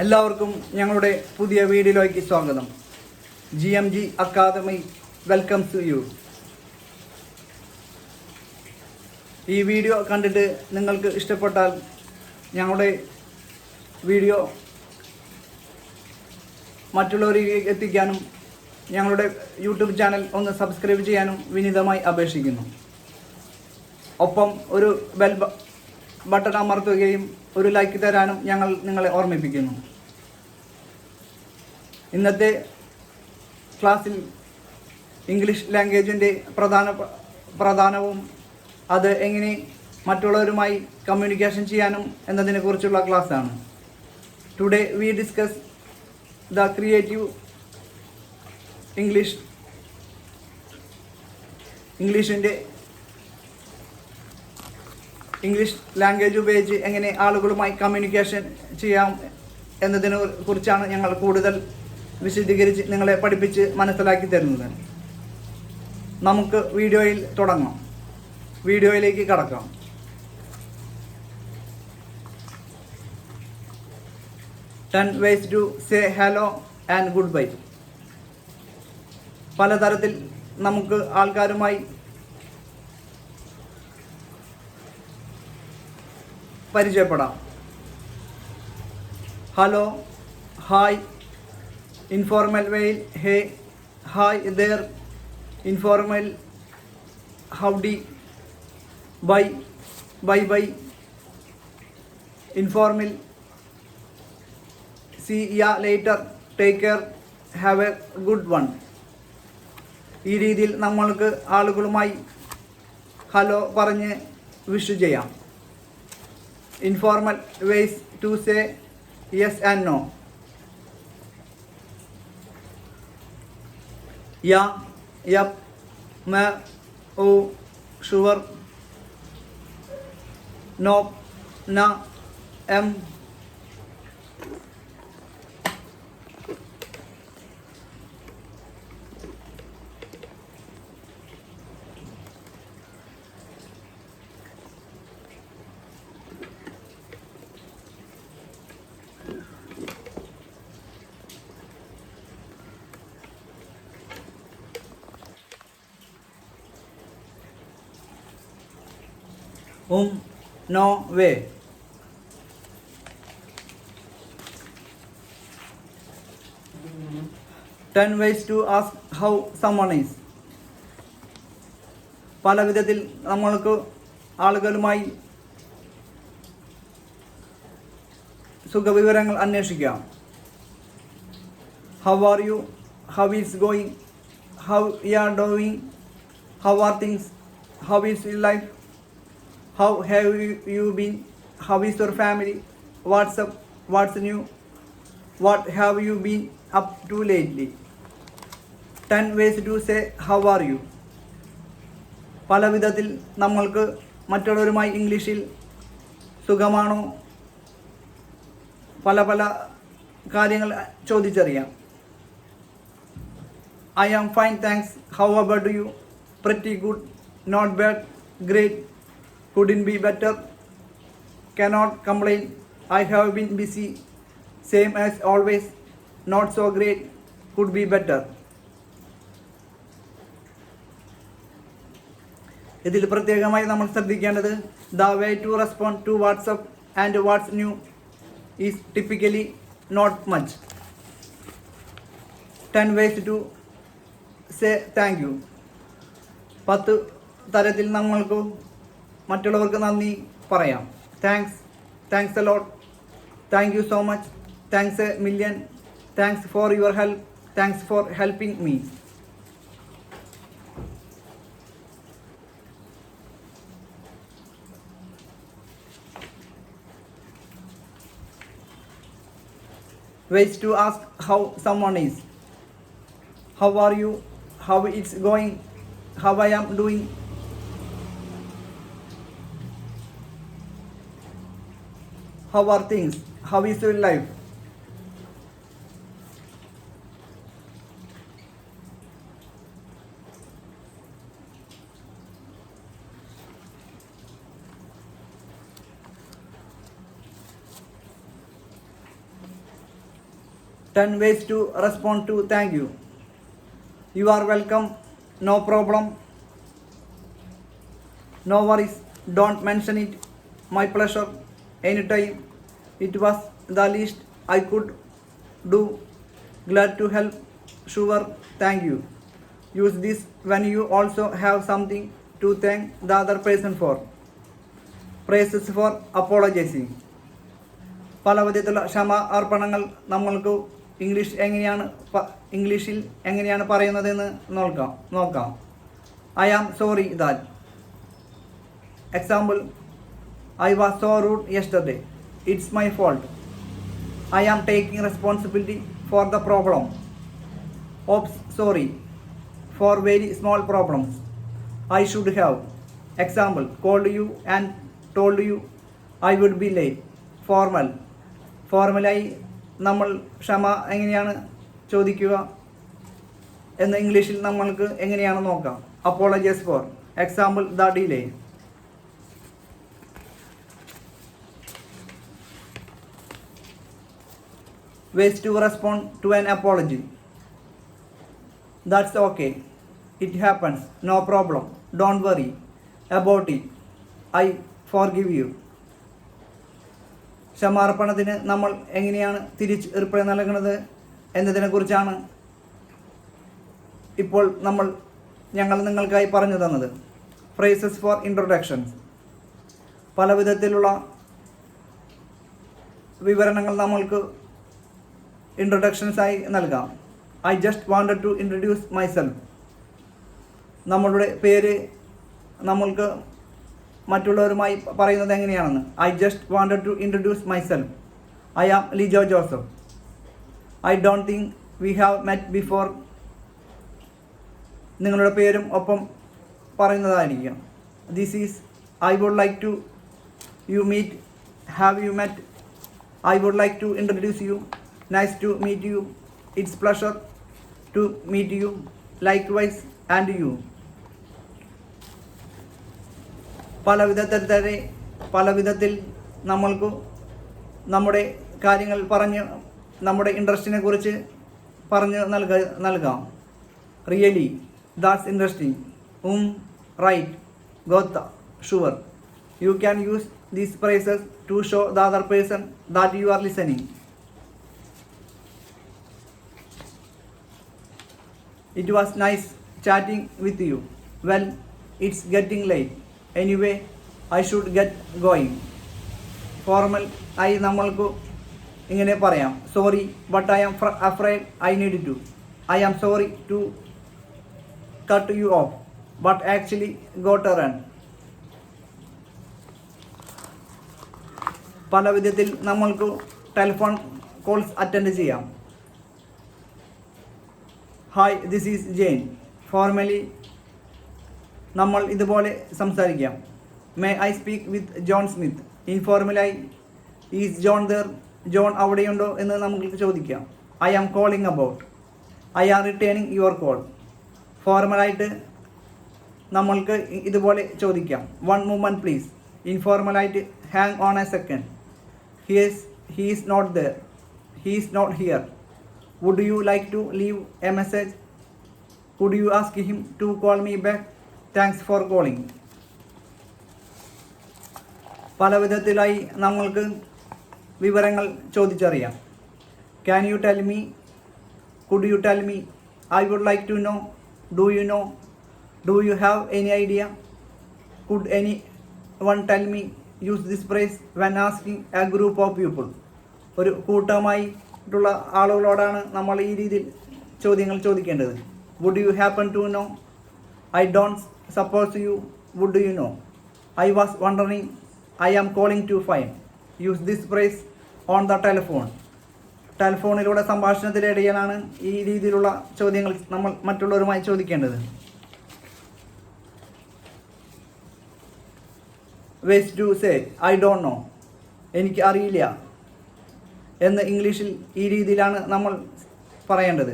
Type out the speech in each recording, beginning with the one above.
എല്ലാവർക്കും ഞങ്ങളുടെ പുതിയ വീഡിയോയിലേക്ക് സ്വാഗതം. GMG academy welcomes you. ഈ വീഡിയോ കണ്ടിട്ട് നിങ്ങൾക്ക് ഇഷ്ടപ്പെട്ടാൽ ഞങ്ങളുടെ വീഡിയോ മറ്റുള്ളവരിലേക്ക് എത്തിക്കാനും ഞങ്ങളുടെ യൂട്യൂബ് ചാനൽ ഒന്ന് സബ്സ്ക്രൈബ് ചെയ്യാനും വിനീതമായി അപേക്ഷിക്കുന്നു. ഒപ്പം ഒരു ബെൽ ബട്ടൺ അമർത്തുകയും ഒരു ലൈക്ക് തരാനും ഞങ്ങൾ നിങ്ങളെ ഓർമ്മിപ്പിക്കുന്നു. ഇന്നത്തെ ക്ലാസ്സിൽ ഇംഗ്ലീഷ് ലാംഗ്വേജിൻ്റെ പ്രധാനവും അത് എങ്ങനെ മറ്റുള്ളവരുമായി കമ്മ്യൂണിക്കേഷൻ ചെയ്യാനും എന്നതിനെക്കുറിച്ചുള്ള ക്ലാസ്സാണ്. Today we discuss the creative English language ഉപയോഗിച്ച് എങ്ങനെ ആളുകളുമായി കമ്മ്യൂണിക്കേഷൻ ചെയ്യാം എന്നതിനെ കുറിച്ചാണ് ഞങ്ങൾ കൂടുതൽ വിശദീകരിച്ച് നിങ്ങളെ പഠിപ്പിച്ച് മനസ്സിലാക്കി തരുന്നത്. നമുക്ക് വീഡിയോയിൽ തുടങ്ങാം. വീഡിയോയിലേക്ക് കടക്കാം. Ten ways to say hello and goodbye. പലതരത്തിൽ നമുക്ക് ആൾക്കാരുമായി പരിചയപ്പെടാം. ഹലോ, ഹായ്, ഇൻഫോർമൽ വേയിൽ hey, hi there, informal howdy, bye, bye, informal see ya later, take care, have a good one. ഈ രീതിയിൽ നമ്മൾക്ക് ആളുകളുമായി ഹലോ പറഞ്ഞ് വിഷ് ചെയ്യാം. Informal ways to say yes and no. Yeah, yep, ma, oh, sure, no, na, no way. Ten ways to ask how someone is. പല വിധത്തിൽ നമ്മൾക്ക് ആളുകളുമായി സുഖവിവരങ്ങൾ അന്വേഷിക്കാം. How are you? How is going? How you are doing? How are things? How is your life? How have you been? How is your family? What's up? What's new? What have you been up to lately? 10 ways to say how are you. പല വിധത്തിൽ നമ്മൾക്ക് മറ്റുള്ളവരുമായി ഇംഗ്ലീഷിൽ സുഖമാണോ പല കാര്യങ്ങൾ ചോദിച്ചറിയാം. I am fine, thanks. How about you? Pretty good. Not bad. Great. Couldn't be better. Cannot complain. I have been busy. Same as always. Not so great. Could be better. ഇതിൽ പ്രത്യേകമായി നമ്മൾ ശ്രദ്ധിക്കേണ്ടത് the way to respond to WhatsApp and what's new is typically not much. 10 ways to say thank you. 10 തരത്തിൽ നമ്മൾക്ക് മറ്റുള്ളവർക്ക് നന്ദി പറയാം. Thanks a lot, thank you so much, thanks A million, thanks for your help, thanks for helping me. Ways to ask how someone is. How are you? How it's going? How I am doing? How are things? How is your life? 10 ways to respond to thank you. You are welcome. No problem. No worries. Don't mention it. My pleasure. Anytime. It was the least I could do. Glad to help. Sure. Thank you. Use this when you also have something to thank the other person for. Praises for apologizing. പല വിധത്തിലുള്ള ക്ഷമ അർപ്പണങ്ങൾ നമ്മൾക്ക് ഇംഗ്ലീഷിൽ എങ്ങനെയാണ് പറയുന്നതെന്ന് നോക്കാം. I am sorry that. Example, I was so rude yesterday. It's my fault. I am taking responsibility for the problem. Oops sorry for very small problems. I should have. Example, called you and told you I would be late. ഫോർമലായി നമ്മൾ ക്ഷമ എങ്ങനെയാണ് ചോദിക്കുക എന്ന് ഇംഗ്ലീഷിൽ നമ്മൾക്ക് എങ്ങനെയാണ് നോക്കാം. Apologise for. Example, the delay. Ways to respond to an apology. That's okay. It happens. No problem. Don't worry about it. I forgive you. ക്ഷമാർപ്പണത്തിന് നമ്മൾ എങ്ങനെയാണ് തിരിച്ച് റിപ്ലൈ നൽകുന്നത് എന്നതിനെക്കുറിച്ചാണ് ഇപ്പോൾ ഞങ്ങൾ നിങ്ങൾക്കായി പറഞ്ഞു തന്നത്. Phrases for introductions. പല വിധത്തിലുള്ള വിവരണങ്ങൾ നമ്മൾക്ക് ഇൻട്രൊഡക്ഷൻസായി നൽകാം. I just wanted to introduce myself. നമ്മളുടെ പേര് നമ്മൾക്ക് മറ്റുള്ളവരുമായി പറയുന്നത് എങ്ങനെയാണെന്ന്. I just wanted to introduce myself. I am Lijo Joseph. I don't think we have met before. നിങ്ങളുടെ പേരും ഒപ്പം പറയുന്നതായിരിക്കും. This is I would like to you meet. Have you met? I would like to introduce you. Nice to meet you. It's pleasure to meet you. Likewise and you. പല വിധത്തിൽ നമ്മൾക്ക് നമ്മുടെ കാര്യങ്ങൾ നമ്മുടെ ഇൻട്രസ്റ്റിനെ കുറിച്ച് പറഞ്ഞ് നൽകാം. Really, that's interesting. Right, gotcha, sure. You can use these phrases to show the other person that you are listening. It was nice chatting with you. Well, it's getting late. Anyway, I should get going. Formal ആയി നമ്മൾക്ക് ഇങ്ങനെ പറയാം. Sorry, but I am afraid I need to. I am sorry to cut you off, but actually got a run. പല വിധത്തിൽ നമ്മൾക്ക് telephone calls attend ചെയ്യാം. Hi, this is Jane. Formally നമ്മൾ ഇതുപോലെ സംസാരിക്കാം. May I speak with John Smith. ഇൻഫോർമലായി, is John there? John അവിടെയുണ്ടോ എന്ന് നമുക്ക് ചോദിക്കാം. I am calling about. I am returning your call. ഫോർമലായിട്ട് നമ്മൾക്ക് ഇതുപോലെ ചോദിക്കാം. One moment please. ഇൻഫോർമലായിട്ട്, hang on a second. He is not there. He is not here. Would you like to leave a message? Could you ask him to call me back? Thanks for calling. പല വിധത്തിലായി നമ്മൾക്ക് വിവരങ്ങൾ ചോദിച്ചറിയാം. Can you tell me? Could you tell me? I would like to know. Do you know? Do you have any idea? Could anyone tell me? Use this phrase when asking a group of people. ഒരു കൂട്ടമായി ുള്ള ആളുകളോടാണ് നമ്മൾ ഈ രീതിയിൽ ചോദ്യങ്ങൾ ചോദിക്കേണ്ടത്. Would you happen to know? I don't suppose you. Would you know? I was wondering. I am calling to fine. Use this phrase on the telephone. ടെലിഫോണിലൂടെ സംഭാഷണത്തിനിടയിലാണ് ഈ രീതിയിലുള്ള ചോദ്യങ്ങൾ നമ്മൾ മറ്റുള്ളവരുമായി ചോദിക്കേണ്ടത്. Vase to say I don't know. എനിക്ക് അറിയില്ല എന്ന് ഇംഗ്ലീഷിൽ ഈ രീതിയിലാണ് നമ്മൾ പറയേണ്ടത്.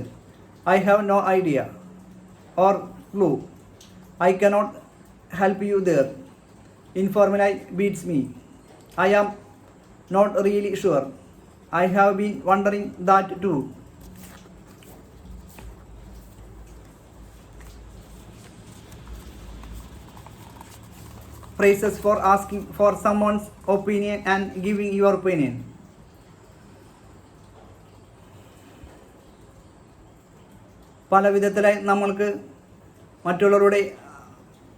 I have no idea or clue. I cannot help you there. ഇൻഫോർമലായി, beats me. I am not really sure. I have been wondering that too. phrases for asking for someone's opinion and giving your opinion. പല വിധത്തിലായി നമ്മൾക്ക് മറ്റുള്ളവരുടെ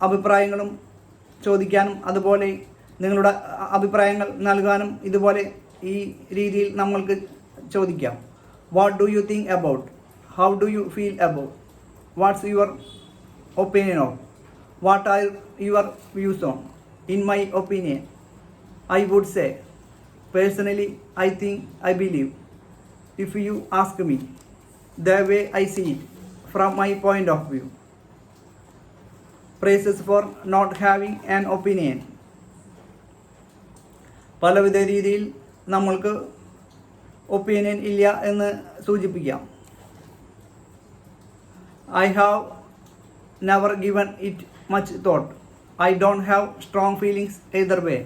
അഭിപ്രായങ്ങളും ചോദിക്കാനും അതുപോലെ നിങ്ങളുടെ അഭിപ്രായങ്ങൾ നൽകാനും ഇതുപോലെ ഈ രീതിയിൽ നമ്മൾക്ക് ചോദിക്കാം. What do you think about, how do you feel about, what's your opinion of, what are your views on. In my opinion I would say, personally I think, I believe, if you ask me, the way I see it from my point of view. Phrases for not having an opinion. പലവിധ രീതിയിൽ നമ്മൾക്ക് opinion ഇല്ല എന്ന് സൂചിപ്പിക്കാം. I have never given it much thought. I don't have strong feelings either way.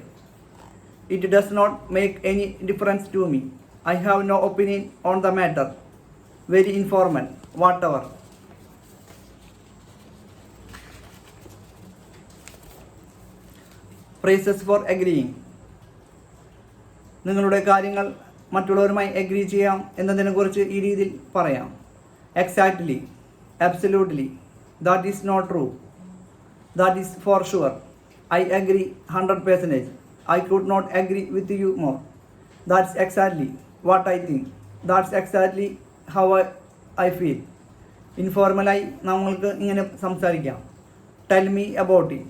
It does not make any difference to me. I have no opinion on the matter. Very informal, whatever. Phrases for agreeing. നിങ്ങളുടെ കാര്യങ്ങൾ മറ്റുള്ളവരുമായി agree ചെയ്യാം എന്നതിനെക്കുറിച്ച് ഈ രീതിയിൽ പറയാം. Exactly, absolutely, that is not true, that is for sure, I agree 100%, I could not agree with you more, that's exactly what I think, that's exactly how I feel. ഇൻഫോർമലായി നമ്മൾക്ക് ഇങ്ങനെ സംസാരിക്കാം. Tell me about it,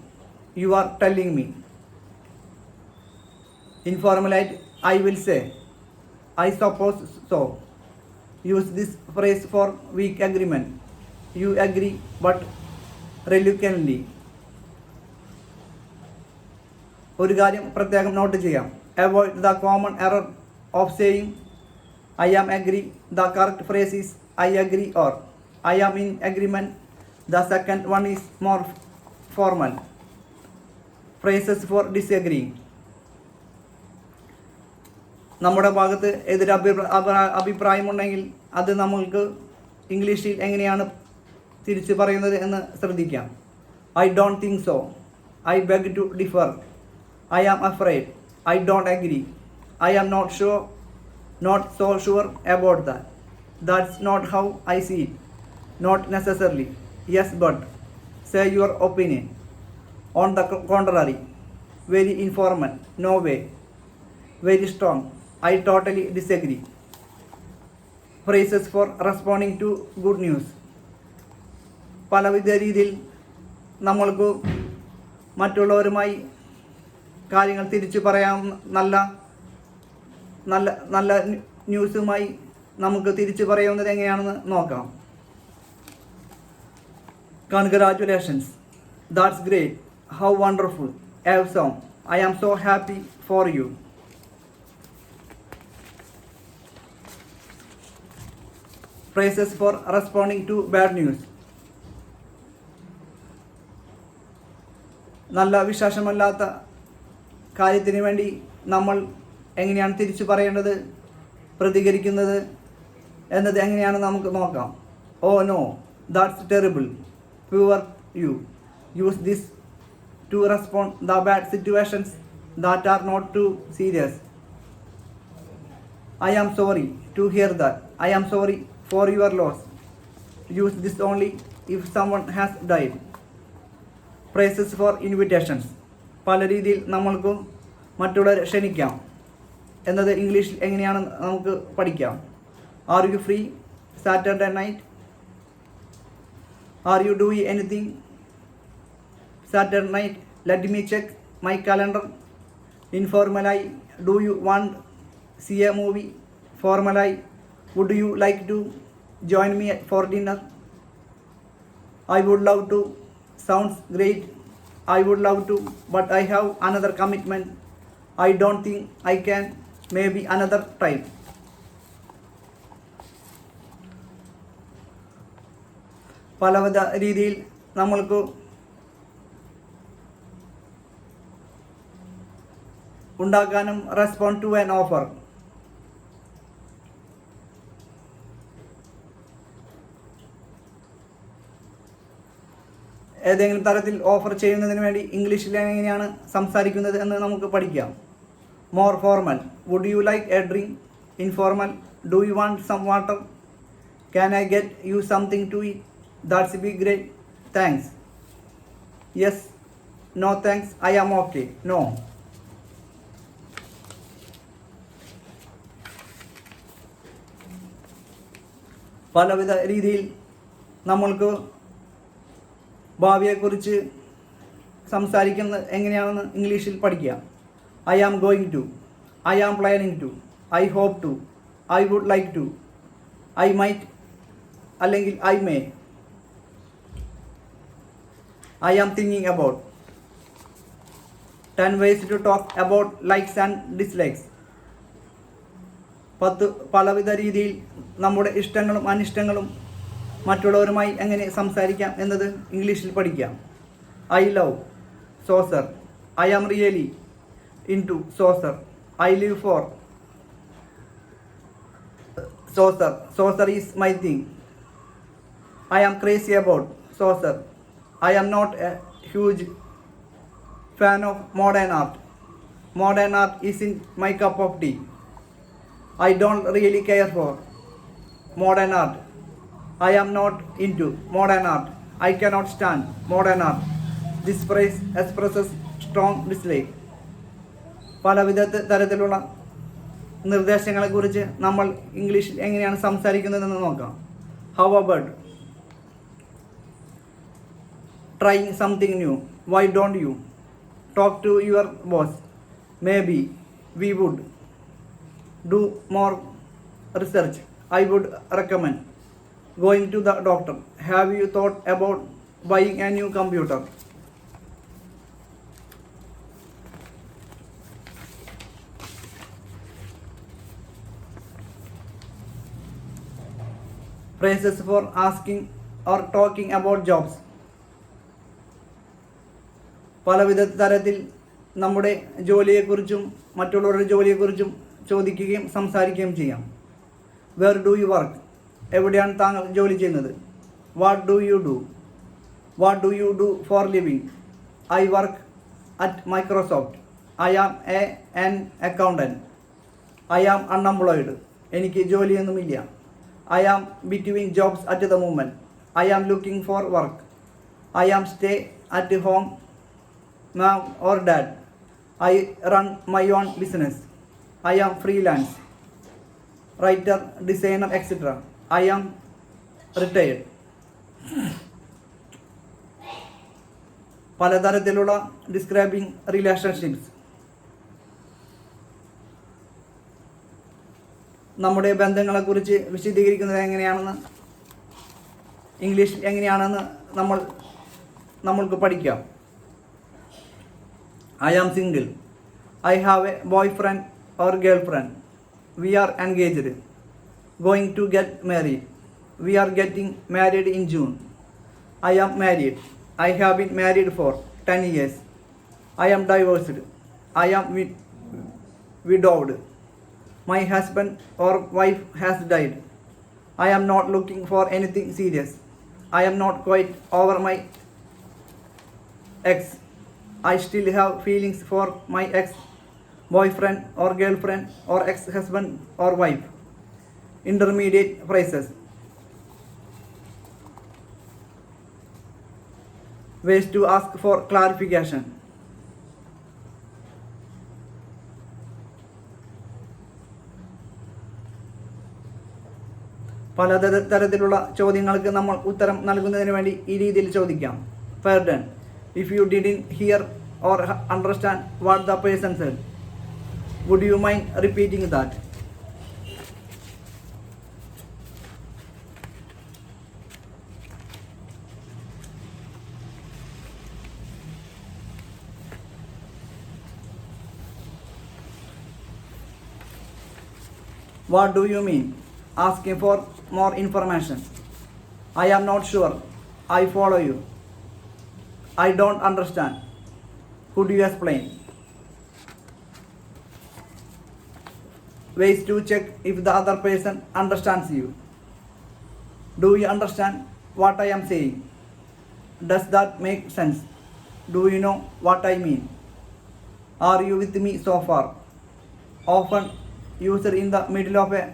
you are telling me. ഇൻഫോർമലായിട്ട് I will say, I suppose so. Use this phrase for weak agreement, you agree but reluctantly. ഒരു കാര്യം പ്രത്യേകം note ചെയ്യാം. Avoid the common error of saying I am agree. The correct phrase is I agree or I am in agreement. The second one is more formal. Phrases for disagreeing. നമ്മുടെ ഭാഗത്ത് അഭിപ്രായമുണ്ടെങ്കിൽ അത് നമ്മൾക്ക് ഇംഗ്ലീഷിൽ എങ്ങനെയാണ് തിരിച്ച് പറയുന്നത് എന്ന് ശ്രദ്ധിക്കാം. I don't think so. I beg to differ. I am afraid. I don't agree. I am not sure. Not so sure about that. That's not how I see it. Not necessarily. Yes, but. Say your opinion. On the contrary. Very informal. No way. Very strong. I totally disagree. Phrases for responding to good news. പലവിധ രീതിയിൽ നമ്മൾക്ക് മറ്റുള്ളവരുമായി കാര്യങ്ങൾ തിരിച്ചു പറയാം. നല്ല ന്യൂസുമായി നമുക്ക് തിരിച്ചു പറയാവുന്നത് എങ്ങനെയാണെന്ന് നോക്കാം. Congratulations, that's great, how wonderful, awesome, I am so happy for you. Phrases for responding to bad news. നല്ല വിശേഷമല്ലാത്ത കാര്യത്തിന് വേണ്ടി നമ്മൾ എങ്ങനെയാണ് തിരിച്ചു പറയേണ്ടത്, പ്രതികരിക്കുന്നത് എന്നത് എങ്ങനെയാണെന്ന് നമുക്ക് നോക്കാം. Oh no, that's terrible, poor you. Use this to respond the bad situations that are not too serious. I am sorry to hear that. I am sorry for your loss. Use this only if someone has died. Phrases for invitations. പല രീതിയിൽ നമ്മൾക്ക് മറ്റുള്ളവരെ ക്ഷണിക്കാം എന്നത് ഇംഗ്ലീഷിൽ എങ്ങനെയാണ് നമുക്ക് പഠിക്കാം. Are you free Saturday night? Are you doing anything Saturday night? Let me check my calendar. ഇൻഫോർമലായി, do you want see a movie? ഫോർമലായി, would you like to join me for dinner? I would love to. Sounds great. I would love to, but I have another commitment. I don't think I can. Maybe another time. പലവിധ രീതിയിൽ നമ്മൾക്ക് ഉണ്ടാക്കാനും respond to an offer. ഏതെങ്കിലും തരത്തിൽ offer ചെയ്യുന്നതിന് വേണ്ടി ഇംഗ്ലീഷിൽ എങ്ങനെയാണ് സംസാരിക്കുന്നത് എന്ന് നമുക്ക് പഠിക്കാം. More formal, would you like a drink? Informal, do you want some water? Can I get you something to eat? That's be great, thanks. Yes, no thanks, I am okay, no. പലവിധ രീതിയിൽ നമ്മൾക്ക് ഭാവിയെക്കുറിച്ച് സംസാരിക്കുന്നത് എങ്ങനെയാണെന്ന് ഇംഗ്ലീഷിൽ പഠിക്കുക. I am going to, I am planning to, I hope to, I would like to, I might അല്ലെങ്കിൽ I may, I am thinking about. 10 ways to talk about likes and dislikes. 10 പലവിധ രീതിയിൽ നമ്മുടെ ഇഷ്ടങ്ങളും അനിഷ്ടങ്ങളും മറ്റുള്ളവരുമായി എങ്ങനെ സംസാരിക്കാം എന്നത് ഇംഗ്ലീഷിൽ പഠിക്കാം. I love soccer, I am really into soccer, I live for soccer, soccer is my thing, I am crazy about soccer, I am not a huge fan of modern art. Modern art isn't my cup of tea. I don't really care for modern art. I am not into modern art. I cannot stand modern art. This phrase expresses strong dislike. പലവിധ തരത്തിലുള്ള നിർദ്ദേശങ്ങളെക്കുറിച്ച് നമ്മൾ ഇംഗ്ലീഷിൽ എങ്ങനെയാണ് സംസാരിക്കുന്നതെന്ന് നോക്കാം. How about trying something new? Why don't you talk to your boss? Maybe we would do more research. I would recommend going to the doctor. Have you thought about buying a new computer? Phrases for asking or talking about jobs. പലവിധ തരത്തിൽ നമ്മുടെ ജോലിയെക്കുറിച്ചും മറ്റുള്ളവരുടെ ജോലിയെക്കുറിച്ചും ചോദിക്കുകയും സംസാരിക്കുകയും ചെയ്യാം. Where do you work? എവിടെയാണ് താങ്കൾ ജോലി ചെയ്യുന്നത്? What do you do? What do you do for living? I work at Microsoft. I am an accountant. I am unemployed. എനിക്ക് ജോലിയൊന്നുമില്ല. I am between jobs at the moment. I am looking for work. I am stay at home mom or dad. I run my own business. I am freelance, writer, designer, etc. I am retired. പലതരത്തിലുള്ള describing relationships. നമ്മുടെ ബന്ധങ്ങളെക്കുറിച്ച് വിശദീകരിക്കുന്നത് എങ്ങനെയാണെന്ന് ഇംഗ്ലീഷിൽ എങ്ങനെയാണെന്ന് നമ്മൾക്ക് പഠിക്കാം. I am single. I have a boyfriend or girlfriend. We are engaged. Going to get married. We are getting married in June. I am married. I have been married for 10 years. I am divorced. I am widowed. My husband or wife has died. I am not looking for anything serious. I am not quite over my ex. I still have feelings for my ex-boyfriend or girlfriend or ex-husband or wife. Intermediate phrases. Ways to ask for clarification. പലതരത്തിലുള്ള ചോദ്യങ്ങൾക്ക് നമ്മൾ ഉത്തരം നൽകുന്നതിന് വേണ്ടി ഈ രീതിയിൽ ചോദിക്കാം. Pardon, if you didn't hear or understand what the person said, would you mind repeating that? What do you mean? Asking for more information. I am not sure. I follow you. I don't understand. Could you explain? Ways to check if the other person understands you. Do you understand what I am saying? Does that make sense? Do you know what I mean? Are you with me so far? Often used in the middle of a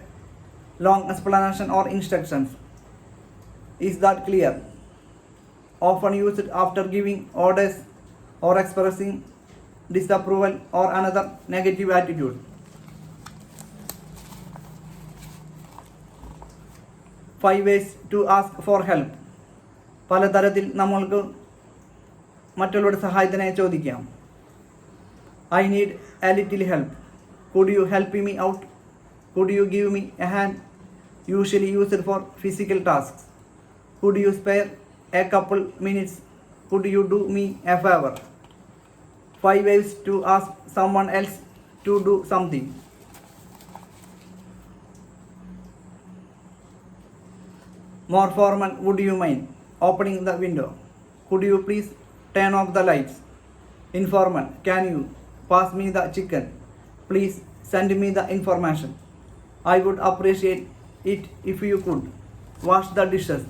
long explanation or instructions. Is that clear? Often used after giving orders or expressing disapproval or another negative attitude. 5 ways to ask for help. പലതരത്തിൽ നമ്മൾക്ക് മറ്റുള്ളവരുടെ സഹായത്തിനായി ചോദിക്കാം. I need a little help. Could you help me out? Could you give me a hand? Usually used for physical tasks. Could you spare a couple minutes? Could you do me a favor? 5 ways to ask someone else to do something. More formal, would you mind opening the window? Could you please turn off the lights? Informal, can you pass me the chicken? Please send me the information. I would appreciate it if you could wash the dishes.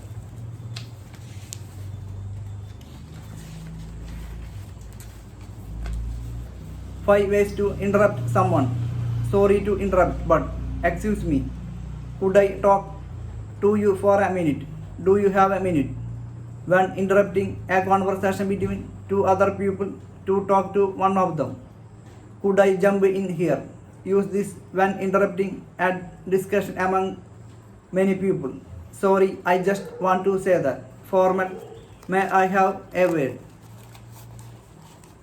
Five ways to interrupt someone. Sorry to interrupt, but excuse me. Could I talk to you for a minute? Do you have a minute? When interrupting a conversation between two other people, to talk to one of them. Could I jump in here? Use this when interrupting a discussion among many people. Sorry, I just want to say that. Formal, may I have a word?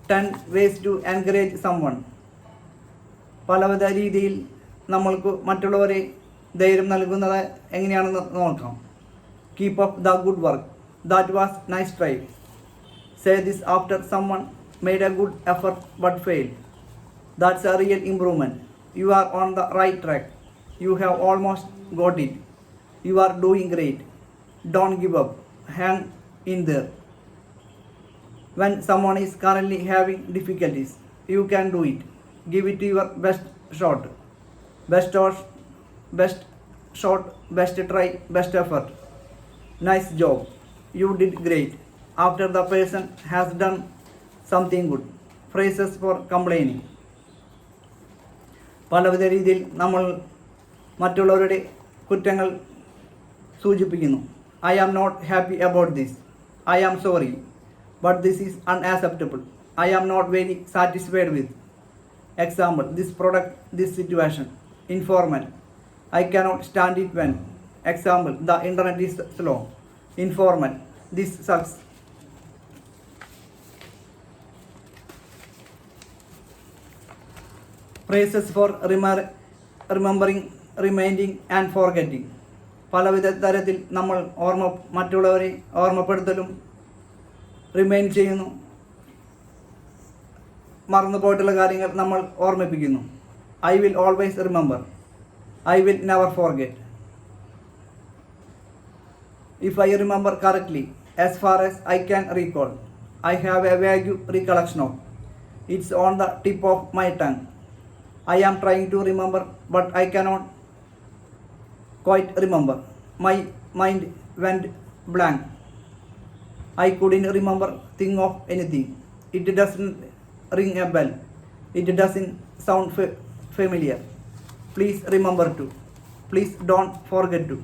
10 ways to encourage someone. പലവിധ രീതിയിൽ നമ്മൾക്ക് മറ്റുള്ളവരെ ധൈര്യം നൽകുന്നത് എങ്ങനെയാണെന്ന് നോക്കാം. Keep up the good work. That was nice try. Say this after someone made a good effort but failed. That's a real improvement. You are on the right track. You have almost got it. You are doing great. Don't give up. Hang in there. When someone is currently having difficulties, you can do it. Give it your best shot. Best shot, best try, best effort. Nice job. You did great. After the person has done something good. Phrases for complaining. പലവിധ രീതിയിൽ നമ്മൾ മറ്റുള്ളവരുടെ കുറ്റങ്ങൾ സൂചിപ്പിക്കുന്നു. I am not happy about this. I am sorry. But this is unacceptable. I am not very satisfied with. Example, this product, this situation. Informal, I cannot stand it when. Example, the internet is slow. Informal, this sucks. Phrases for remembering, reminding and forgetting. പലവിധ തരത്തിൽ നമ്മൾ മറ്റുള്ളവരെ ഓർമ്മപ്പെടുത്തലും remind ചെയ്യുന്നു. മറന്നുപോയിട്ടുള്ള കാര്യങ്ങൾ നമ്മൾ ഓർമ്മിപ്പിക്കുന്നു. I will always remember. I will never forget. If I remember correctly, as far as I can recall, I have a vague recollection of. It's on the tip of my tongue. I am trying to remember, but I cannot quite remember. My mind went blank. I couldn't remember think of anything. It doesn't ring a bell. It doesn't sound familiar. Please remember to. Please don't forget to.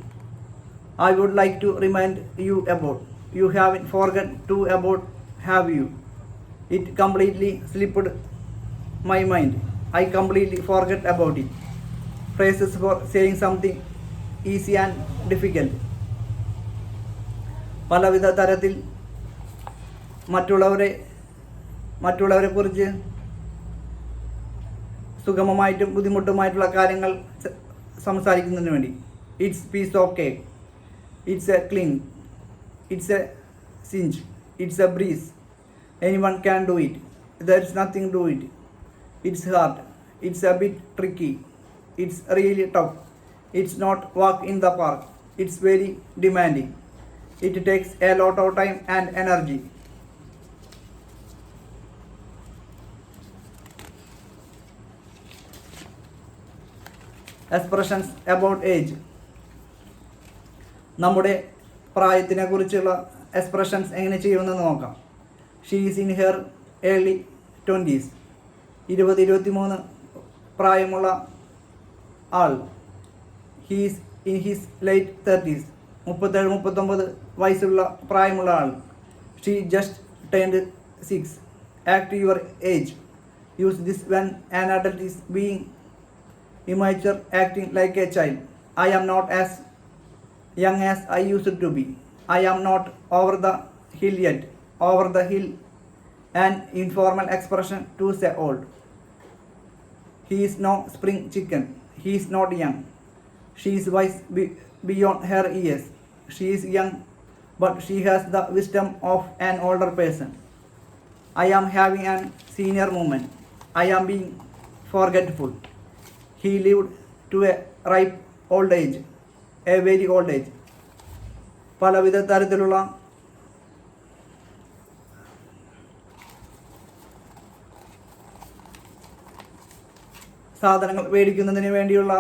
I would like to remind you about. You haven't forgotten to about, have you? It completely slipped my mind. I completely forgot about it. Phrases for saying something easy and difficult. പലവിധ തരത്തിൽ മറ്റുള്ളവരെ കുറിച്ച് സുഗമമായിട്ടും ബുദ്ധിമുട്ടുമായിട്ടുള്ള കാര്യങ്ങൾ സംസാരിക്കുന്നതിന് വേണ്ടി. It's piece of cake. It's a clean. It's a cinch. It's a breeze. Anyone can do it. There is nothing do it. It's hard. It's a bit tricky. It's really tough. It's not walk in the park. It's very demanding. It takes a lot of time and energy. Expressions about age. നമ്മുടെ പ്രായത്തിനെ കുറിച്ചുള്ള expressions എങ്ങനെ ചെയ്യുമെന്ന് നോക്കാം. She is in her early 20s. 20-23 പ്രായമുള്ള ആൾ. He's in his late 30s. 37-39 വയസ്സുള്ള പ്രായമുള്ള ആൾ. She just turned 6. Act your age. Use this when an adult is being immature, acting like a child. I am not as young as I used to be. I am not over the hill yet. Over the hill, an informal expression to say old. He is no spring chicken. He is not young. She is wise beyond her years. She is young, but she has the wisdom of an older person. I am having an senior moment. I am being forgetful. He lived to a ripe old age, a very old age. പലവിധ തരത്തിലുള്ള സാധനങ്ങൾ മേടിക്കുന്നതിന് വേണ്ടിയുള്ള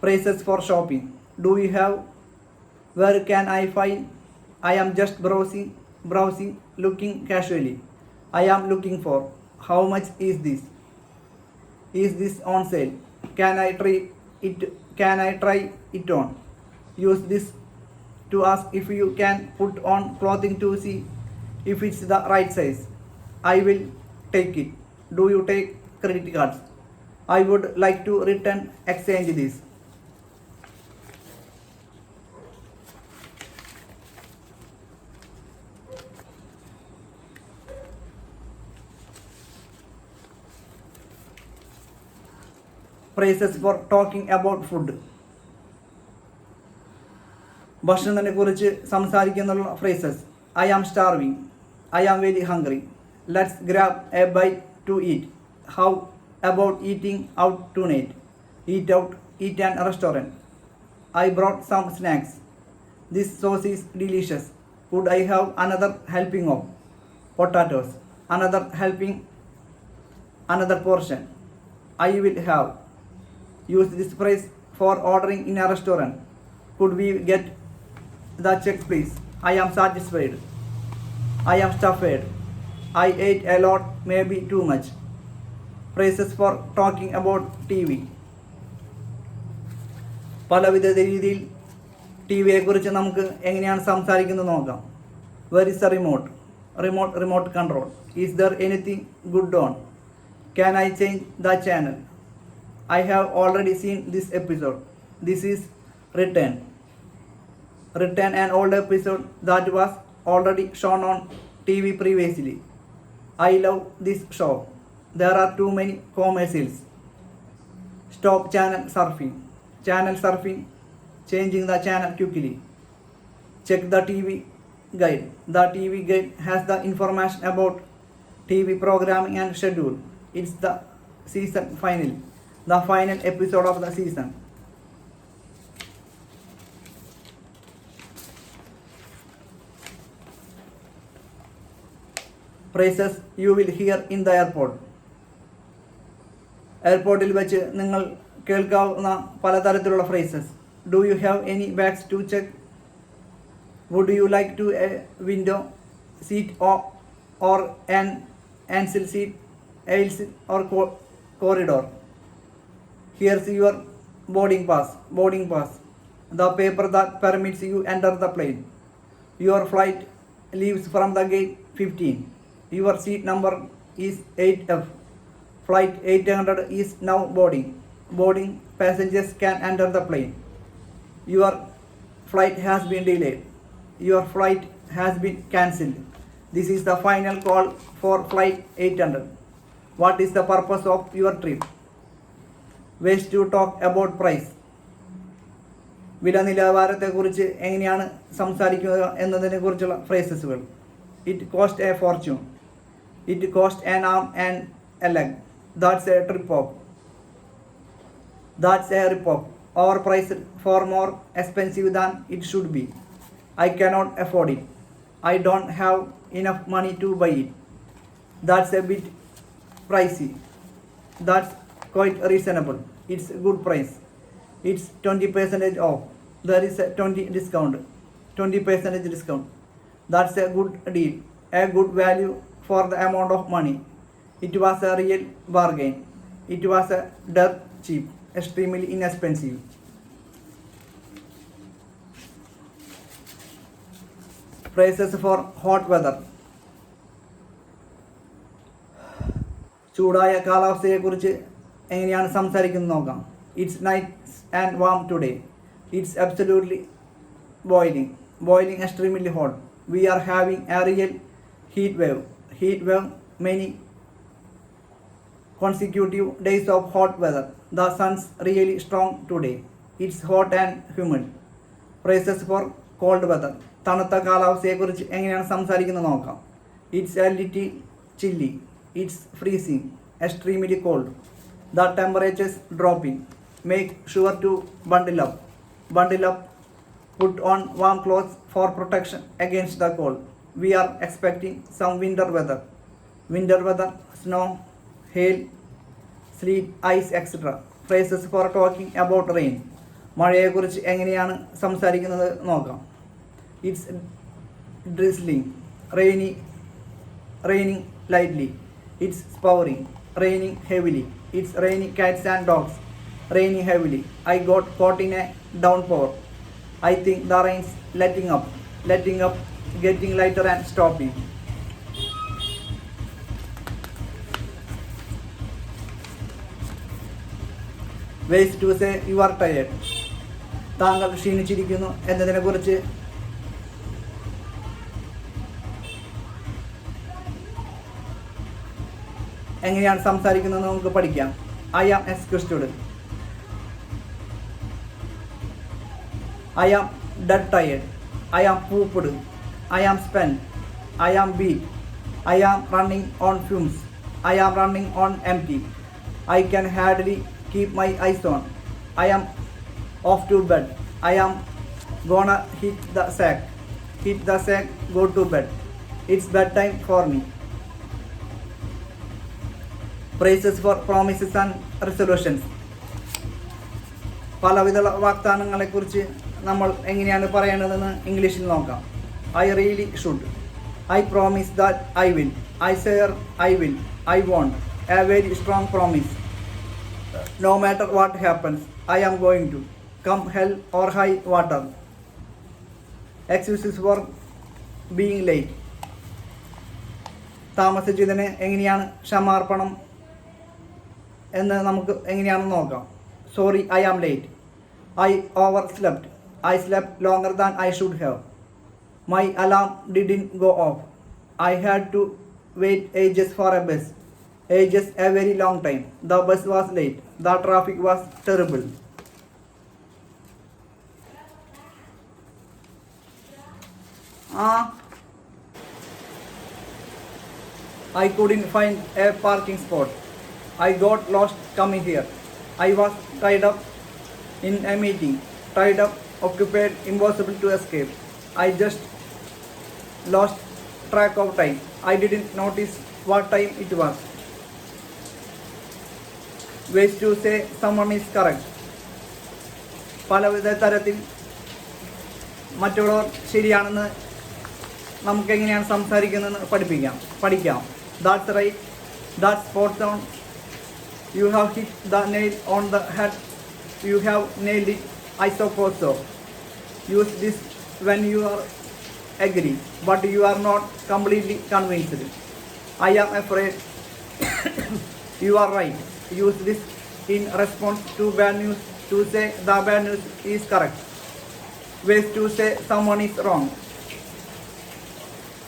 phrases for shopping. Do you have? Where can I find? I am just browsing looking casually. I am looking for. How much is this? Is this on sale? Can I try it? Can I try it on? Use this to ask if you can put on clothing to see if it's the right size. I will take it. Do you take credit cards? I would like to return exchange this. Phrases for talking about food. ഭക്ഷണത്തിനെ കുറിച്ച് സംസാരിക്കുന്ന phrases. I am starving. I am very hungry. Let's grab a bite to eat. How about eating out tonight? Eat out. Eat at a restaurant. I brought some snacks. This sauce is delicious. Could I have another helping of potatoes? Another helping. Another portion. I will have. Use this phrase for ordering in a restaurant. Could we get the check please? I am satisfied. I am stuffed. I ate a lot, maybe too much. Phrases for talking about TV. പലവിധ രീതിയിൽ T വിയെക്കുറിച്ച് നമുക്ക് എങ്ങനെയാണ് സംസാരിക്കുന്നത് നോക്കാം. Where is the remote? Remote control. Is there anything good on? Can I change the channel? I have already seen this episode. This is Return an old episode that was already shown on TV previously. I love this show. There are too many commercials. Stop channel surfing. Channel surfing, changing the channel quickly. Check the TV guide. The TV guide has the information about TV programming and schedule. It's the season finale. The final episode of the season. Phrases you will hear in the airport. എയർപോർട്ടിൽ വെച്ച് നിങ്ങൾ കേൾക്കാവുന്ന പലതരത്തിലുള്ള phrases. Do you have any bags to check? Would you like to a window seat or an aisle seat, aisle or corridor? Here's your boarding pass. The paper that permits you enter the plane. Your flight leaves from the gate 15. Your seat number is 8F. Flight 800 is now boarding. Passengers can enter the plane. Your flight has been delayed. Your flight has been cancelled. This is the final call for flight 800. What is the purpose of your trip? Ways to talk about price. വില നിലവാരത്തെക്കുറിച്ച് എങ്ങനെയാണ് സംസാരിക്കുക എന്നതിനെക്കുറിച്ചുള്ള ഫ്രേസസുകൾ. It cost a fortune. It cost an arm and a leg. That's a rip-off. That's a rip-off. Overpriced, far more expensive than it should be. I cannot afford it. I don't have enough money to buy it. That's a bit pricey. That's quite reasonable. It's a good price. It's 20% off. There is a 20 discount. 20% discount. That's a good deal, a good value for the amount of money. It was a real bargain. It was a dirt cheap, extremely inexpensive. Phrases for hot weather. ചൂടായ കാലാവസ്ഥയെക്കുറിച്ച് എങ്ങനെയാണ് സംസാരിക്കുന്നത് നോക്കാം. It's nice and warm today. It's absolutely boiling extremely hot. We are having a real heat wave, many consecutive days of hot weather. The sun's really strong today. It's hot and humid. Phrases for cold weather. തണുത്ത കാലാവസ്ഥയെക്കുറിച്ച് എങ്ങനെയാണ് സംസാരിക്കുന്നത് നോക്കാം. It's a little chilly. It's freezing. Extremely cold. The temperature's dropping. Make sure to bundle up. Put on warm clothes for protection against the cold. We are expecting some winter weather. Snow, hail, sleet, ice, etc. Phrases for talking about rain. മഴയെക്കുറിച്ച് എങ്ങനെയാണ് സംസാരിക്കുന്നത് നോക്കാം. It's drizzling. Raining lightly. It's pouring. Raining heavily. It's raining cats and dogs. Raining heavily. I got caught in a downpour. I think the rain's letting up, getting lighter and stopping. Ways to say you are tired. താങ്കൾ ക്ഷീണിച്ചിരിക്കുന്നു എന്നതിനെക്കുറിച്ച് എങ്ങനെയാണ് സംസാരിക്കുന്നത് നമുക്ക് പഠിക്കാം. I am exhausted. I am dead tired. I am pooped. I am spent. I am beat. I am running on fumes. I am running on empty. I can hardly keep my eyes on. I am off to bed. I am gonna hit the sack, go to bed. It's bedtime for me. Phrases for promises and resolutions. പലവിധ വാഗ്ദാനങ്ങളെക്കുറിച്ച് നമ്മൾ എങ്ങനെയാണ് പറയേണ്ടതെന്ന് ഇംഗ്ലീഷിൽ നോക്കാം. I really should. I promise that I will. I swear I will. I want. A very strong promise. No matter what happens, I am going to. Come hell or high water. Excuses for being late. താമസിച്ചതിന് എങ്ങനെയാണ് ക്ഷമാർപ്പണം എന്ന് നമുക്ക് എങ്ങനെയാണെന്ന് നോക്കാം. Sorry, I am late. I overslept. I slept longer than I should have. My alarm didn't go off. I had to wait ages for a bus. Ages, a very long time. The bus was late. The traffic was terrible. I couldn't find a parking spot. I got lost coming here. I was tied up in a meeting. Tied up, occupied, impossible to escape. I just lost track of time. I didn't notice what time it was. Ways to say someone is correct. പലവിധ തരത്തിൽ മറ്റുള്ളവർ ശരിയാണെന്ന് നമുക്ക് എങ്ങനെയാണ് സംസാരിക്കുന്നതെന്ന് പഠിക്കാം. That's right. That's spot on. You have hit the nail on the head. You have nailed it. I suppose so. Use this when you are agree, but you are not completely convinced. I am afraid you are right. Use this in response to bad news to say the bad news is correct. Ways to say someone is wrong.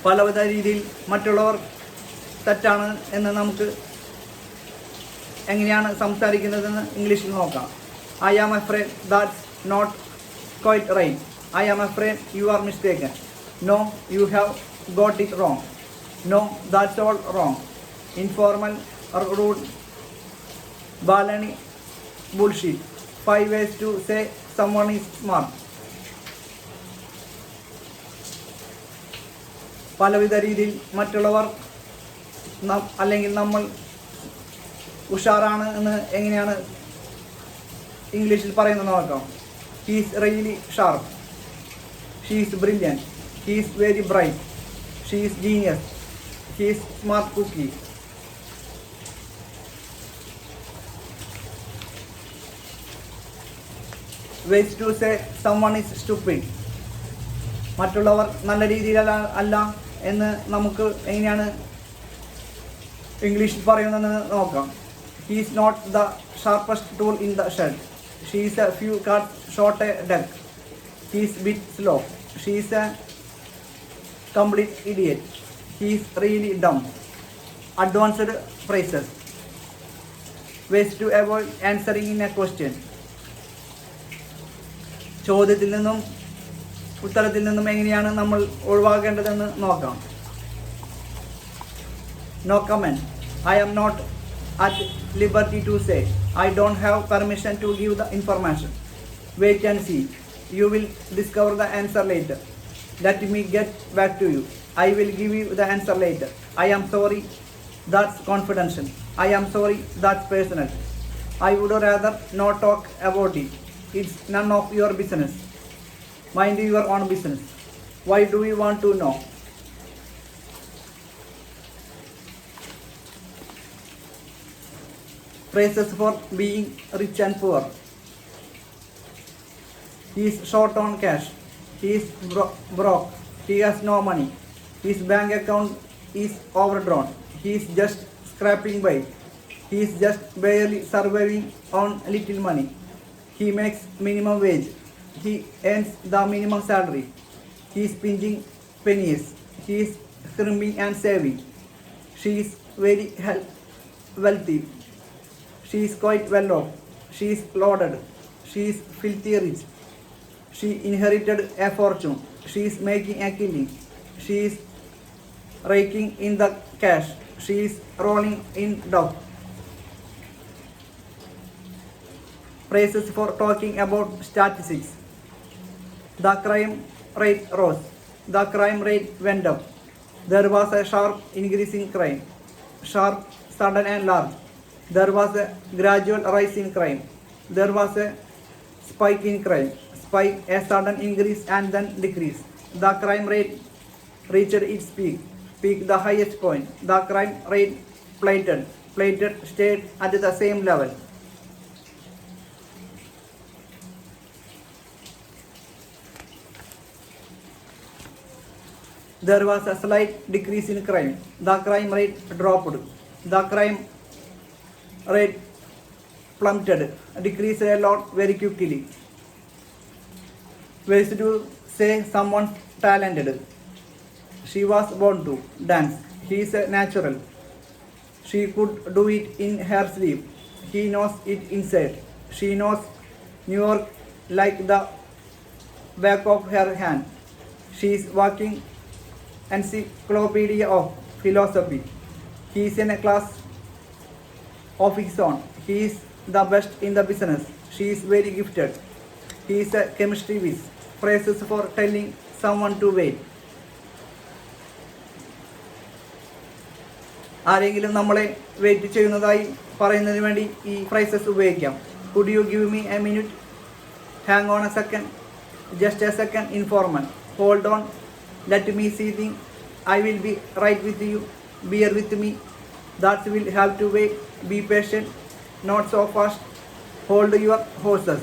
പലവിധ രീതിയിൽ മറ്റുള്ളവർ തെറ്റാണ് എന്ന് നമുക്ക് എങ്ങനെയാണ് സംസാരിക്കുന്നതെന്ന് ഇംഗ്ലീഷിൽ നോക്കാം. I am afraid that's not quite right. I am afraid you are mistaken. No, you have got it wrong. No, that's all wrong. Informal or rude. Baloney, bullshit. 5 ways to say someone is smart. പലവിധ രീതിയിൽ മറ്റുള്ളവർ അല്ലെങ്കിൽ നമ്മൾ ഉഷാറാണ് എന്ന് എങ്ങനെയാണ് ഇംഗ്ലീഷിൽ പറയുന്നത് നോക്കാം. He is really sharp. She is brilliant. He is very bright. She is genius. He is smart cookie. Ways to say someone is stupid. മറ്റുള്ളവർ നല്ല രീതിയിൽ അല്ല എന്ന് നമുക്ക് എങ്ങനെയാണ് ഇംഗ്ലീഷിൽ പറയുന്നതെന്ന് നോക്കാം. He is not the sharpest tool in the shed. She is a few cards short a deck. He is bit slow. She is a complete idiot. He is really dumb. Advanced phrases. Ways to avoid answering in a question. ചോദ്യത്തിൽ നിന്നും ഉത്തരത്തിൽ നിന്നും എങ്ങനെയാണ് നമ്മൾ ഒഴിവാക്കേണ്ടതെന്ന് നോക്കാം. No comment. I am not at liberty to say. I don't have permission to give the information. Wait and see. You will discover the answer later. Let me get back to you. I will give you the answer later. I am sorry. That's confidential. I am sorry. That's personal. I would rather not talk about it. It's none of your business. Mind your own business. Why do you want to know? Phrases for being rich and poor. He is short on cash. He is broke. He has no money. His bank account is overdrawn. He is just scraping by. He is just barely surviving on little money. He makes minimum wage. He earns the minimum salary. He is pinching pennies. He is scrimping and saving. She is very wealthy. She is quite well off. She is loaded. She is filthy rich. She inherited a fortune. She is making a killing. She is raking in the cash. She is rolling in dough. Phrases for talking about statistics. The crime rate rose. The crime rate went up. There was a sharp increase in crime. Sharp, sudden and large. There was a gradual rise in crime. There was a spike in crime. Spike, a sudden increase and then decrease. The crime rate reached its peak. Peak, the highest point. The crime rate plateaued. Plateaued, stayed at the same level. There was a slight decrease in crime. The crime rate dropped. The crime rate plummeted, decreased a lot very quickly. Ways to say someone's talented. She was born to dance. He is a natural. She could do it in her sleep. He knows it inside. She knows New York like the back of her hand. She is walking encyclopedia of philosophy. He is in a class of his own. He is the best in the business. She is very gifted. He is a chemistry whiz. Phrases for telling someone to wait. ആരെങ്കിലും നമ്മളെ wait ചെയ്യുന്നതായി പറയുന്നതിന് വേണ്ടി ഈ friezes ഉപയോഗിക്കാം. Could you give me a minute? Hang on a second. Just a second. Informal. Hold on. Let me see things. I will be right with you. Bear with me. That will have to wait. Be patient. Not so fast. Hold your horses.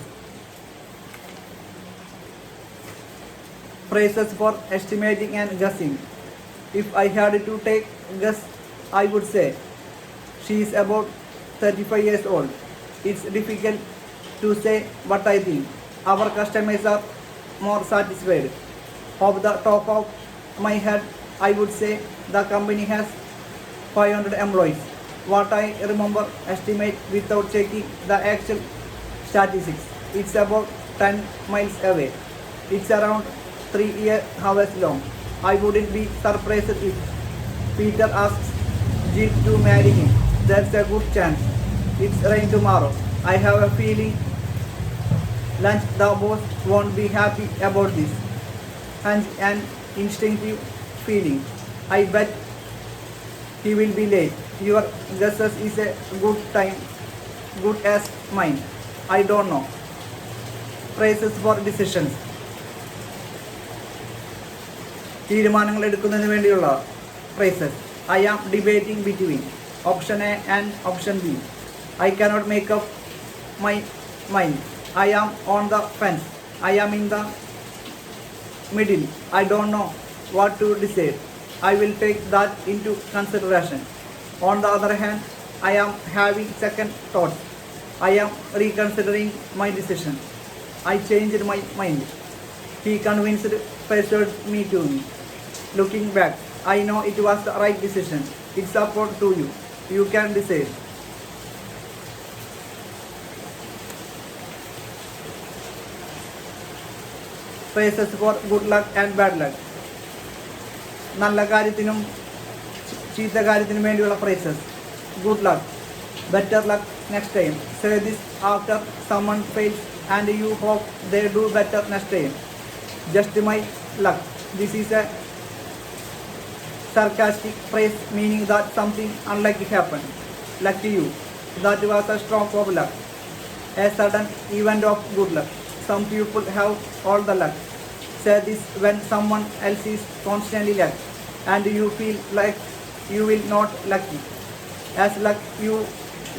Phrases for estimating and guessing. If I had to take a guess, I would say she is about 35 years old. It's difficult to say what I think. Our customers are more satisfied. Off the top of my head, I would say the company has 500 employees. What I remember estimate without checking the actual statistics. It's about 10 miles away. It's around 3 hours long. I wouldn't be surprised if Peter asks Jill to marry him. There's a good chance. It's rain tomorrow. I have a feeling lunch the boss won't be happy about this. And an instinctive feeling. I bet he will be late. Your guesses is a good as mine. I don't know. Phrases for decisions. തീരുമാനങ്ങൾ എടുക്കുന്നതിന് വേണ്ടിയുള്ള phrases. I am debating between option A and option B. I cannot make up my mind. I am on the fence. I am in the middle. I don't know what to decide. I will take that into consideration. On the other hand, I am having second thoughts. I am reconsidering my decision. I changed my mind. He convinced, persuaded me to me. Looking back, I know it was the right decision. It's up to you. You can decide. Phrases for good luck and bad luck. നല്ല കാര്യത്തിനും ചീത്ത കാര്യത്തിനും വേണ്ടിയുള്ള phrases. Good luck. Better luck next time. Say this after someone fails and you hope they do better next time. Just my luck. This is a sarcastic phrase meaning that something unlucky happened. Lucky you. That was a stroke of luck. A sudden event of good luck. Some people have all the luck. Say this when someone else is constantly lucky and you feel like you will not lucky. As luck you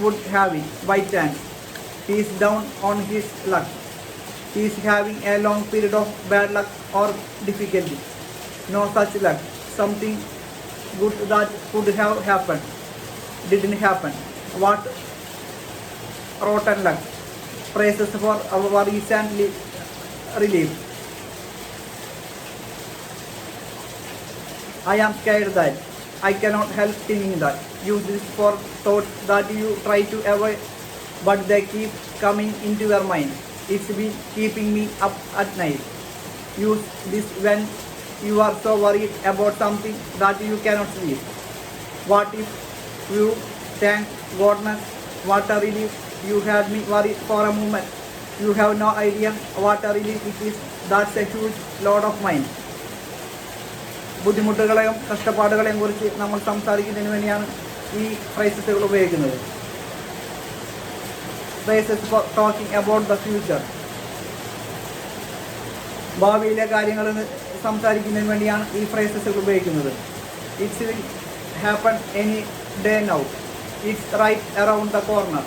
would have it by chance. He is down on his luck. He is having a long period of bad luck or difficulty. No such luck. Something good that could have happened didn't happen. What rotten luck. Phrases for our worries and relief. I am scared that. I cannot help thinking that. Use this for thoughts that you try to avoid but they keep coming into your mind. It's been keeping me up at night. Use this when you are so worried about something that you cannot sleep. What if you thank goodness, what a relief you had me worried for a moment. You have no idea what a relief it is. That's a huge load of mine. ബുദ്ധിമുട്ടുകളെയും കഷ്ടപ്പാടുകളെയും കുറിച്ച് നമ്മൾ സംസാരിക്കുന്നതിന് വേണ്ടിയാണ് ഈ ഫ്രേസസുകൾ ഉപയോഗിക്കുന്നത്. Phrases for talking about the future. ഭാവിയിലെ കാര്യങ്ങൾ സംസാരിക്കുന്നതിന് വേണ്ടിയാണ് ഈ ഫ്രേസസുകൾ ഉപയോഗിക്കുന്നത്. It's will happen any day now. It's right around the corner.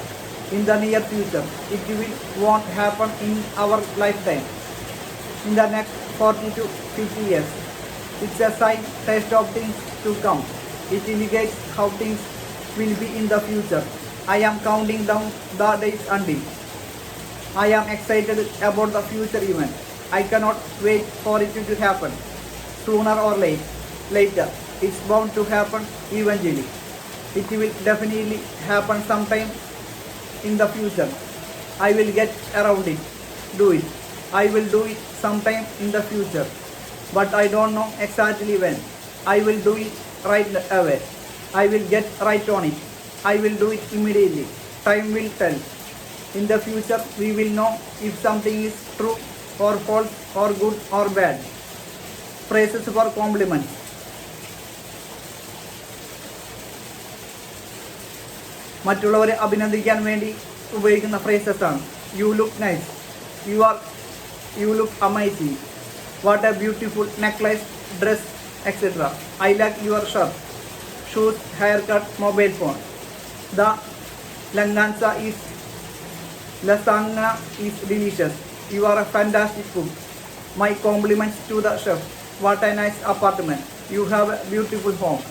In the near future. It will won't happen in our lifetime. In the next 40 to 50 years. It's a sign, taste of things to come. It indicates how things will be in the future. I am counting down the days until. I am excited about the future event. I cannot wait for it to happen. Sooner or later. It's bound to happen eventually. It will definitely happen sometime in the future. I will get around it. Do it. I will do it sometime in the future. But I don't know exactly when. I will do it right away. I will get right on it. I will do it immediately. Time will tell. In the future, we will know if something is true or false or good or bad. Phrases for compliments. മറ്റുള്ളവരെ അഭിനന്ദിക്കാൻ വേണ്ടി ഉപയോഗിക്കുന്ന phrases ആണ്. You look nice. You look amazing. What a beautiful necklace, dress, etc. I like your shirt, shoes, haircut, mobile phone. The lasagna is delicious. You are a fantastic cook. My compliments to the chef. What a nice apartment. You have a beautiful home.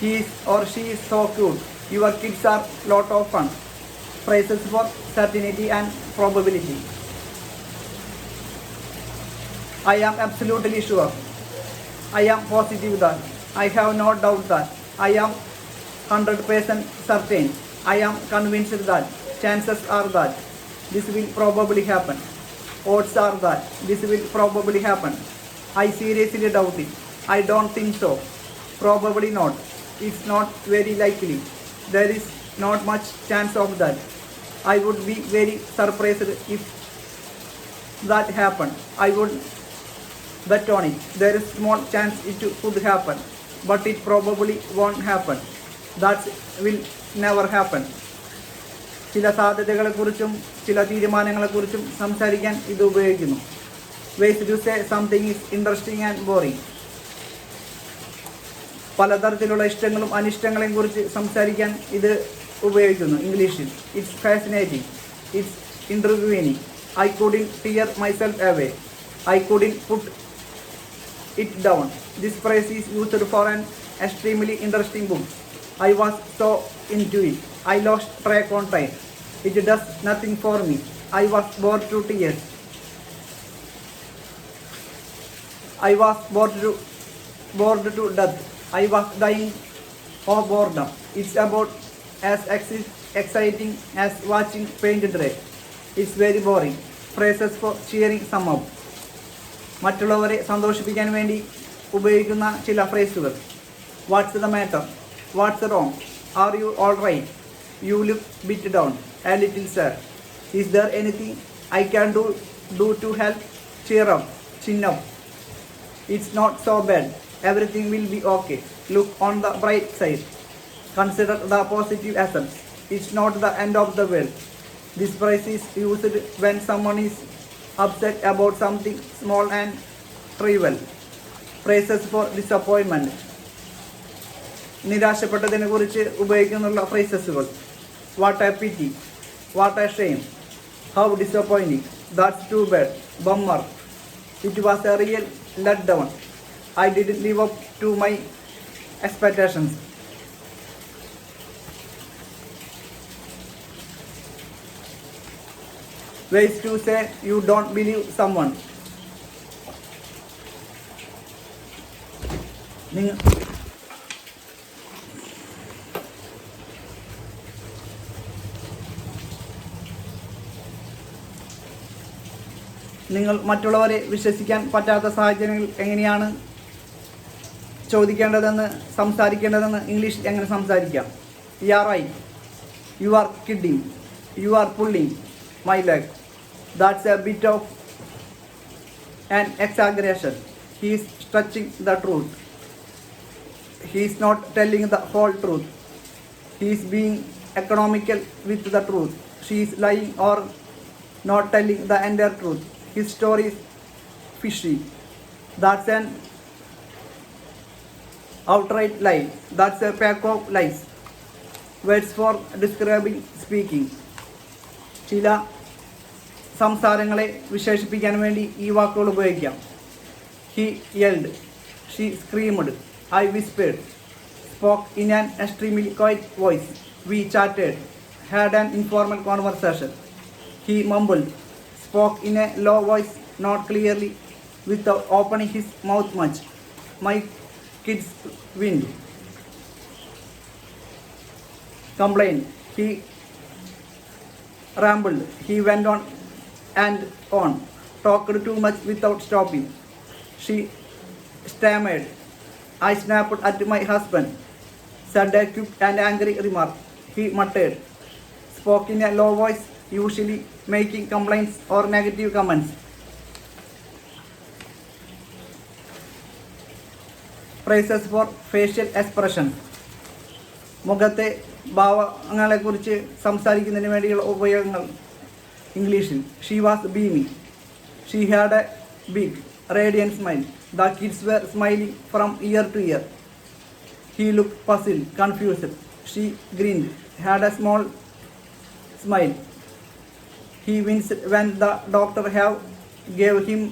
He is or she is so cute. Your kids are lot of fun. Phrases for certainty and probability. I am absolutely sure. I am positive that. I have no doubt that. I am 100% certain. I am convinced that. Chances are that. This will probably happen. Odds are that. This will probably happen. I seriously doubt it. I don't think so. Probably not. It's not very likely. There is not much chance of that. I would be very surprised if that happened. I would bet on it. There is small chance it could happen, but it probably won't happen. That will never happen. ചില സാധ്യതകളെക്കുറിച്ചും ചില തീരുമാനങ്ങളെക്കുറിച്ചും സംസാരിക്കാൻ ഇത് ഉപയോഗിക്കുന്നു. Ways to say something is interesting and boring. പലതരത്തിലുള്ള ഇഷ്ടങ്ങളും അനിഷ്ടങ്ങളെയും കുറിച്ച് സംസാരിക്കാൻ ഇത് ഉപയോഗിക്കുന്നു ഇംഗ്ലീഷിൽ. It's fascinating, it's intriguing, I couldn't tear myself away, I couldn't put it down. This phrase is used for an extremely interesting book. I was so into it, I lost track on time. It does nothing for me. I was bored to tears. I was bored to death. I was dying of boredom. It's about as exciting as watching paint dry. It's very boring. Phrases for cheering some up. മറ്റുള്ളവരെ സന്തോഷിപ്പിക്കാൻ വേണ്ടി ഉപയോഗിക്കുന്ന ചില ഫ്രേസുകൾ. What's the matter, what's wrong, are you all right, you look bit down, a little sad, is there anything I can do to help, cheer up, chin up, it's not so bad, everything will be okay, look on the bright side, consider the positive essence, it's not the end of the world. This phrase is used when someone is upset about something small and trivial. Phrases for disappointment. നിരാശപ്പെട്ടതിനെ കുറിച്ച് ഉപയോഗിക്കുന്നുള്ള ഫ്രേസസുകൾ. What a pity, what a shame, how disappointing, that's too bad, bummer, it was a real let down, I didn't live up to my expectations. Ways to say you don't believe someone. നിങ്ങൾ മറ്റുള്ളവരെ വിശ്വസിക്കാൻ പറ്റാത്ത സാഹചര്യങ്ങൾ എങ്ങനെയാണ് ചോദിക്കേണ്ടതെന്ന് സംസാരിക്കേണ്ടതെന്ന് ഇംഗ്ലീഷിൽ എങ്ങനെ സംസാരിക്കാം? You are right, you are kidding, you are pulling my leg, that's a bit of an exaggeration, he is stretching the truth, he is not telling the whole truth, he is being economical with the truth, she is lying or not telling the entire truth, his story is fishy, that's an outright lie, that's a pack of lies. Words for describing speaking. ചില സംസാരങ്ങളെ വിശേഷിപ്പിക്കാൻ വേണ്ടി ഈ വാക്കുകൾ ഉപയോഗിക്കാം. He yelled, she screamed, I whispered, spoke in an extremely quiet voice, we chatted, had an informal conversation, he mumbled, spoke in a low voice not clearly without opening his mouth much, my kids whined. Complaint, he rambled, he went on and on, talked too much without stopping, she stammered, I snapped at my husband, said a quick and angry remark, he muttered, spoke in a low voice, usually making complaints or negative comments. Phrases for facial expression. മുഖത്തെ ഭാവങ്ങളെക്കുറിച്ച് സംസാരിക്കുന്നതിന് വേണ്ടിയുള്ള ഉപയോഗങ്ങൾ ഇംഗ്ലീഷിൽ. She was beaming, she had a big radiant smile, the kids were smiling from ear to ear, he look puzzled, confused, she grinned, had a small smile, he winced when the doctor have gave him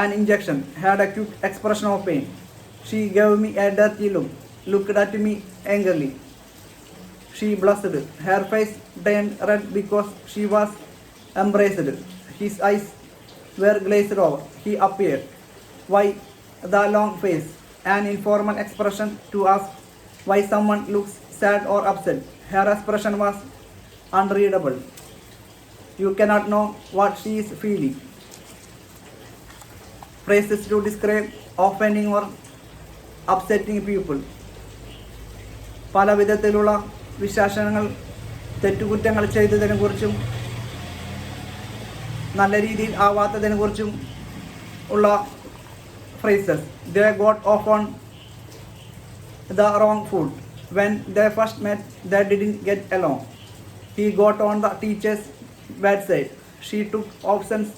an injection, had a quick expression of pain, she gave me a dirty look, looked at me angrily, she blushed, her face turned red because she was embraced, his eyes were glazed over, he appeared. Why the long face? An informal expression to ask why someone looks sad or upset. Her expression was unreadable. You cannot know what she is feeling. Phrases to describe offending or upsetting people. പല വിധത്തിലുള്ള വിശേഷണങ്ങൾ തെറ്റുകുറ്റങ്ങൾ ചെയ്തതിനെക്കുറിച്ചും നല്ല രീതിയിൽ ആവാത്തതിനെക്കുറിച്ചും ഉള്ള phrases. They got off on the wrong foot. When they first met, they didn't get along. He got on the teacher's bad side. She took offense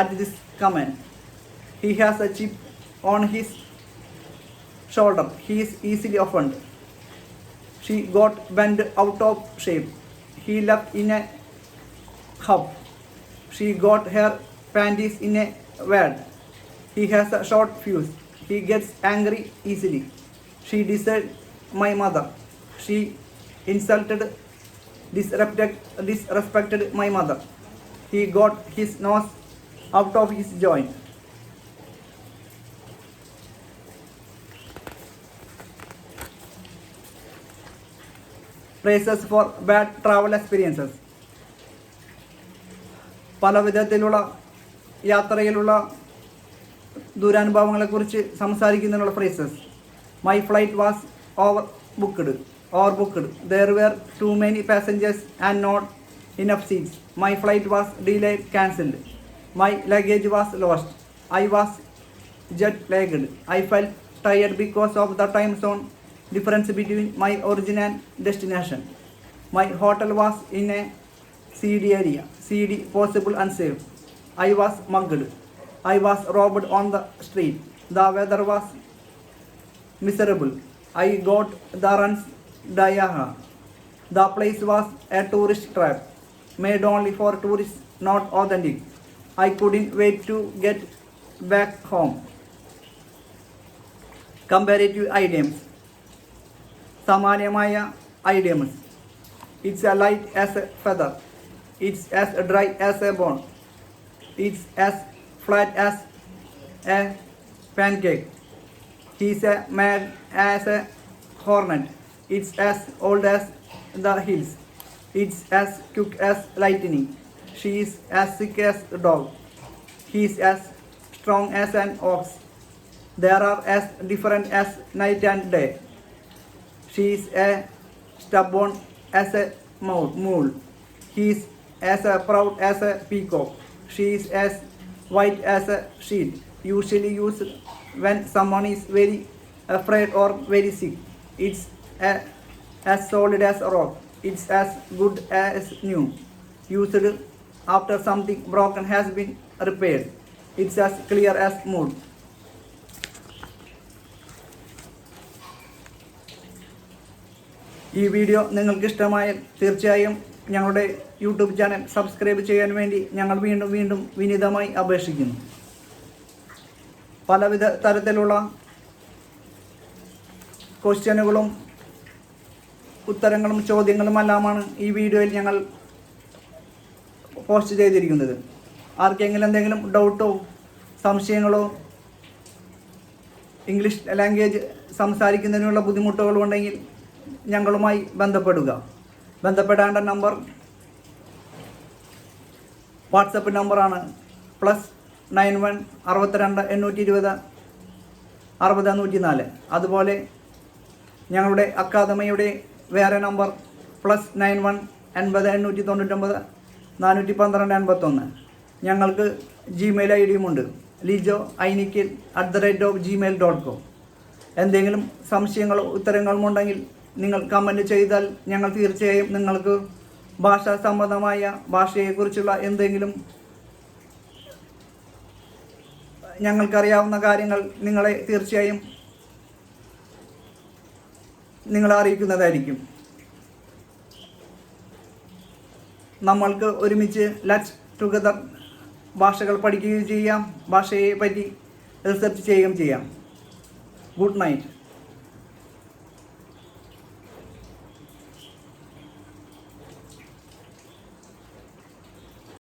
at this comment. He has a chip on his shoulder. He is easily offended. She got bent out of shape. He left in a huff. She got her panties in a wad. He has a short fuse. He gets angry easily. She disliked my mother. She insulted, disrespected my mother. He got his nose out of his joint. Phrases for bad travel experiences. പല വിധത്തിലുള്ള യാത്രയിലുള്ള ദുരനുഭവങ്ങളെക്കുറിച്ച് സംസാരിക്കുന്നതിനുള്ള phrases. My flight was overbooked. There were too many passengers and not enough seats. My flight was delayed, cancelled. My luggage was lost. I was jet-lagged. I felt tired because of the time zone difference between my origin and destination. My hotel was in a seedy area. Seedy, possible, unsafe. I was mugged. I was robbed on the street. The weather was miserable. I got the runs diarrhea. The place was a tourist trap, made only for tourists, not authentic. I couldn't wait to get back home. Comparative idioms. സാമാന്യമായ idioms. It's as light as a feather. It's as dry as a bone. It's as flat as a pancake. He's as mad as a hornet. It's as old as the hills. It's as quick as lightning. She is as sick as a dog. He is as strong as an ox. They are as different as night and day. She is as stubborn as a mule. He is as proud as a peacock. She is as white as a sheet. Usually used when someone is very afraid or very sick. It's as solid as a rock. It's as good as new. Used after something broken has been repaired. It's as clear as mud. ഈ video നിങ്ങൾക്ക് ഇഷ്ടമായാൽ തീർച്ചയായും ഞങ്ങളുടെ YouTube channel subscribe ചെയ്യാൻ വേണ്ടി ഞങ്ങൾ വീണ്ടും വിനീതമായി അപേക്ഷിക്കുന്നു. പലവിധ തരത്തിലുള്ള ക്വസ്റ്റ്യനുകളും ഉത്തരങ്ങളും ചോദ്യങ്ങളുമെല്ലാമാണ് ഈ വീഡിയോയിൽ ഞങ്ങൾ പോസ്റ്റ് ചെയ്തിരിക്കുന്നത്. ആർക്കെങ്കിലും എന്തെങ്കിലും ഡൗട്ടോ സംശയങ്ങളോ ഇംഗ്ലീഷ് ലാംഗ്വേജ് സംസാരിക്കുന്നതിനുള്ള ബുദ്ധിമുട്ടുകളോ ഉണ്ടെങ്കിൽ ഞങ്ങളുമായി ബന്ധപ്പെടേണ്ട നമ്പർ വാട്സപ്പ് നമ്പറാണ് +91 62 820 60 104. അതുപോലെ ഞങ്ങളുടെ അക്കാദമിയുടെ വേറെ നമ്പർ +91 80 899 412 81. ഞങ്ങൾക്ക് ജിമെയിൽ ഐഡിയുമുണ്ട്, lijoainikil@gmail.com. എന്തെങ്കിലും സംശയങ്ങളോ ഉത്തരങ്ങളും ഉണ്ടെങ്കിൽ നിങ്ങൾ കമൻറ്റ് ചെയ്താൽ ഞങ്ങൾ തീർച്ചയായും നിങ്ങൾക്ക് ഭാഷാ സംബന്ധമായ ഭാഷയെക്കുറിച്ചുള്ള എന്തെങ്കിലും ഞങ്ങൾക്കറിയാവുന്ന കാര്യങ്ങൾ തീർച്ചയായും നിങ്ങളെ അറിയിക്കുന്നതായിരിക്കും. നമ്മൾക്ക് ഒരുമിച്ച് ലെറ്റ്സ് ടുഗദർ ഭാഷകൾ പഠിക്കുകയും ചെയ്യാം, ഭാഷയെ പറ്റി റിസർച്ച് ചെയ്യുകയും ചെയ്യാം. Good night.